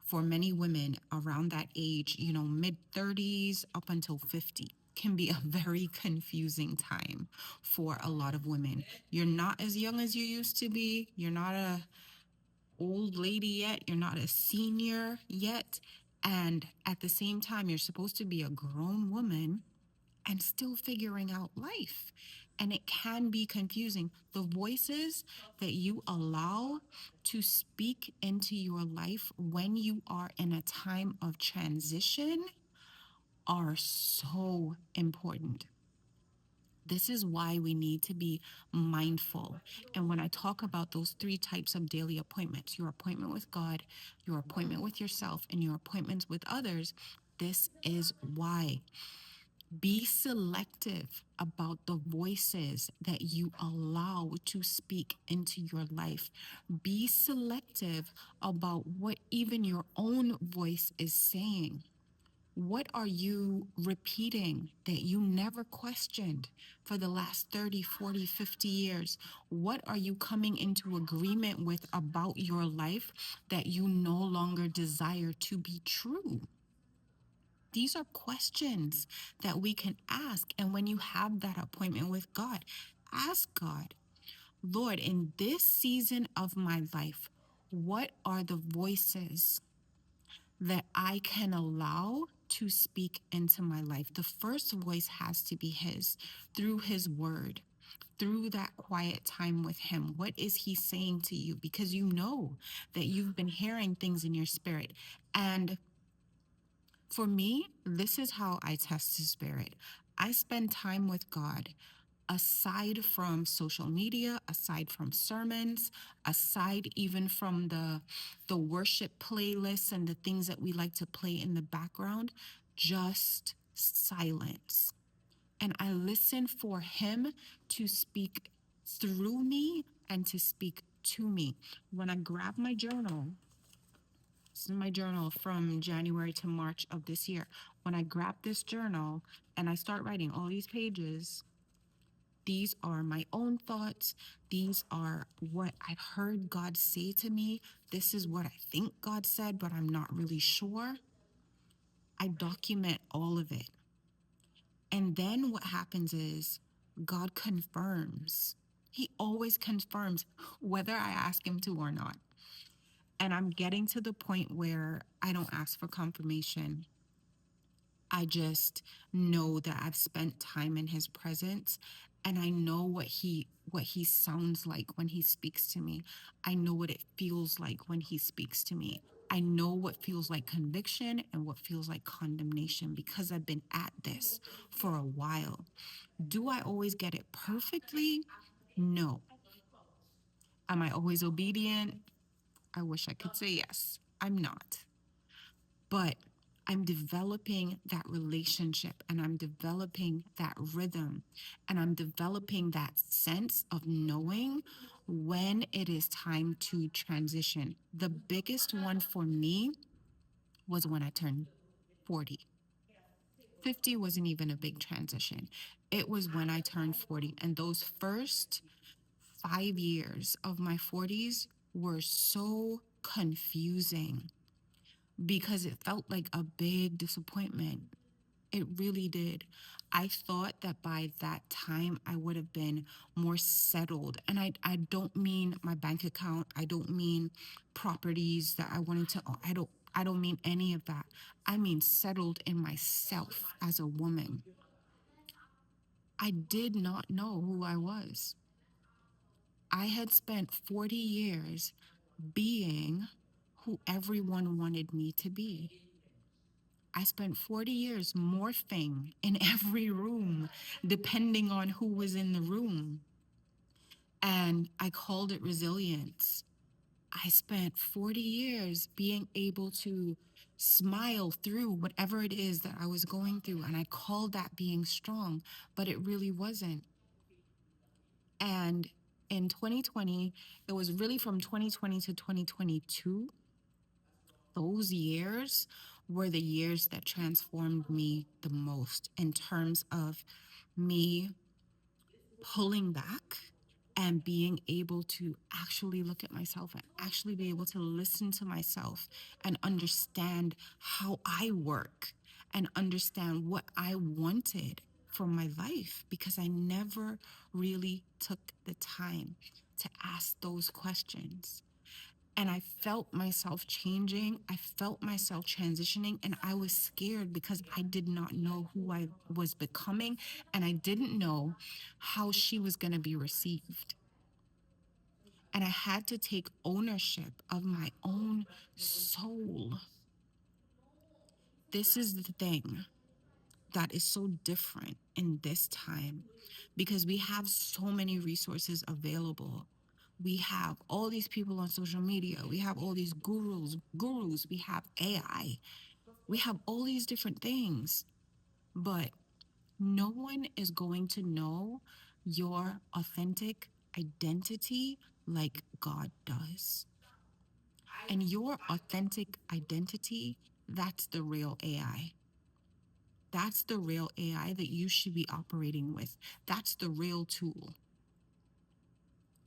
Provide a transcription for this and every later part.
for many women around that age, mid 30s up until 50, can be a very confusing time for a lot of women. You're not as young as you used to be. You're not a old lady yet. You're not a senior yet. And at the same time, you're supposed to be a grown woman and still figuring out life. And it can be confusing. The voices that you allow to speak into your life when you are in a time of transition are so important. This is why we need to be mindful. And when I talk about those three types of daily appointments, your appointment with God, your appointment with yourself, and your appointments with others, this is why. Be selective about the voices that you allow to speak into your life. Be selective about what even your own voice is saying. What are you repeating that you never questioned for the last 30, 40, 50 years? What are you coming into agreement with about your life that you no longer desire to be true? These are questions that we can ask. And when you have that appointment with God, ask God, Lord, in this season of my life, what are the voices that I can allow to speak into my life? The first voice has to be His, through His word, through that quiet time with Him. What is He saying to you? Because you know that you've been hearing things in your spirit. And for me, this is how I test His spirit. I spend time with God aside from social media, aside from sermons, aside even from the worship playlists and the things that we like to play in the background, just silence. And I listen for Him to speak through me and to speak to me. When I grab my journal, this is my journal from January to March of this year. When I grab this journal and I start writing all these pages, these are my own thoughts. These are what I've heard God say to me. This is what I think God said, but I'm not really sure. I document all of it. And then what happens is God confirms. He always confirms whether I ask Him to or not. And I'm getting to the point where I don't ask for confirmation. I just know that I've spent time in His presence, and I know what he sounds like when He speaks to me. I know what it feels like when He speaks to me. I know what feels like conviction and what feels like condemnation because I've been at this for a while. Do I always get it perfectly? No. Am I always obedient? I wish I could say yes. I'm not. But I'm developing that relationship and I'm developing that rhythm and I'm developing that sense of knowing when it is time to transition. The biggest one for me was when I turned 40. 50 wasn't even a big transition. It was when I turned 40. And those first 5 years of my 40s were so confusing because it felt like a big disappointment. It really did. I thought that by that time I would have been more settled. And I don't mean my bank account. I don't mean properties that I wanted to own. I don't mean any of that. I mean settled in myself as a woman. I did not know who I was. I had spent 40 years being who everyone wanted me to be. I spent 40 years morphing in every room, depending on who was in the room. And I called it resilience. I spent 40 years being able to smile through whatever it is that I was going through. And I called that being strong, but it really wasn't. And in 2020, it was really from 2020 to 2022, those years were the years that transformed me the most in terms of me pulling back and being able to actually look at myself and actually be able to listen to myself and understand how I work and understand what I wanted for my life, because I never really took the time to ask those questions. And I felt myself changing. I felt myself transitioning. And I was scared because I did not know who I was becoming. And I didn't know how she was going to be received. And I had to take ownership of my own soul. This is the thing that is so different in this time, because we have so many resources available. We have all these people on social media. We have all these gurus. We have AI. We have all these different things, but no one is going to know your authentic identity like God does. And your authentic identity, that's the real AI. That's the real AI that you should be operating with. That's the real tool.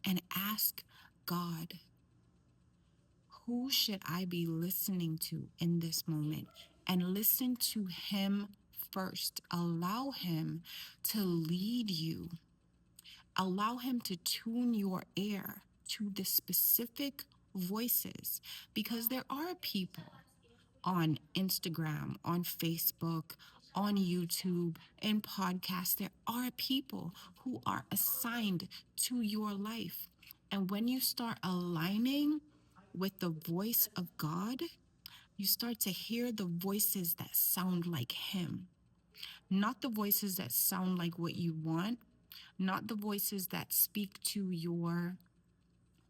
And ask God, who should I be listening to in this moment? And listen to Him first. Allow Him to lead you. Allow Him to tune your ear to the specific voices, because there are people on Instagram, on Facebook, on YouTube, in podcasts. There are people who are assigned to your life. And when you start aligning with the voice of God, you start to hear the voices that sound like Him, not the voices that sound like what you want, not the voices that speak to your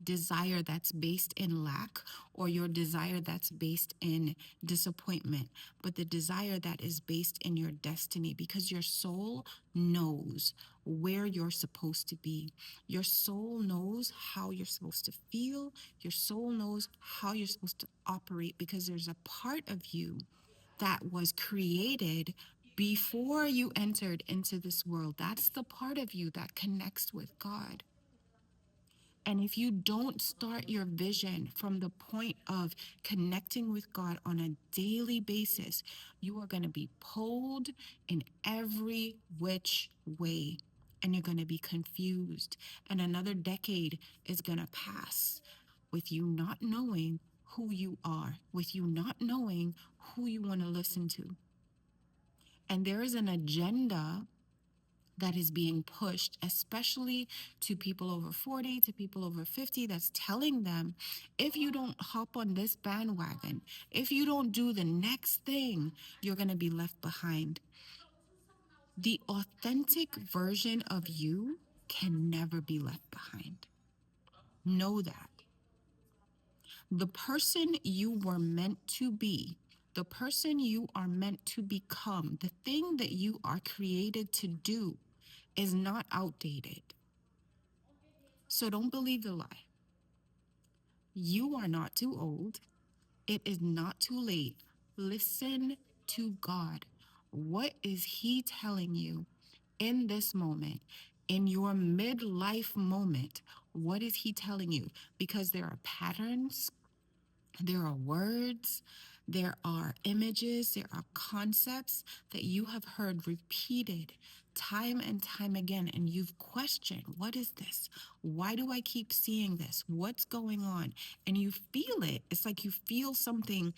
desire that's based in lack, or your desire that's based in disappointment, but the desire that is based in your destiny, because your soul knows where you're supposed to be. Your soul knows how you're supposed to feel. Your soul knows how you're supposed to operate, because there's a part of you that was created before you entered into this world. That's the part of you that connects with God. And if you don't start your vision from the point of connecting with God on a daily basis, you are going to be pulled in every which way, and you're going to be confused. And another decade is going to pass with you not knowing who you are, with you not knowing who you want to listen to. And there is an agenda that is being pushed, especially to people over 40, to people over 50, that's telling them, if you don't hop on this bandwagon, if you don't do the next thing, you're going to be left behind. The authentic version of you can never be left behind. Know that. The person you were meant to be, the person you are meant to become, the thing that you are created to do is not outdated. So don't believe the lie. You are not too old. It is not too late. Listen to God. What is He telling you in this moment, in your midlife moment? What is He telling you? Because there are patterns, there are words, there are images, there are concepts that you have heard repeated time and time again, and you've questioned, what is this? Why do I keep seeing this? What's going on? And you feel it. It's like you feel something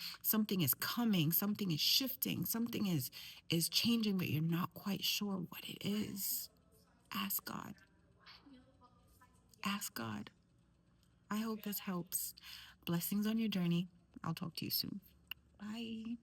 is coming, something is shifting, something is changing, but you're not quite sure what it is. Ask God. Ask God. I hope this helps. Blessings on your journey. I'll talk to you soon. Bye.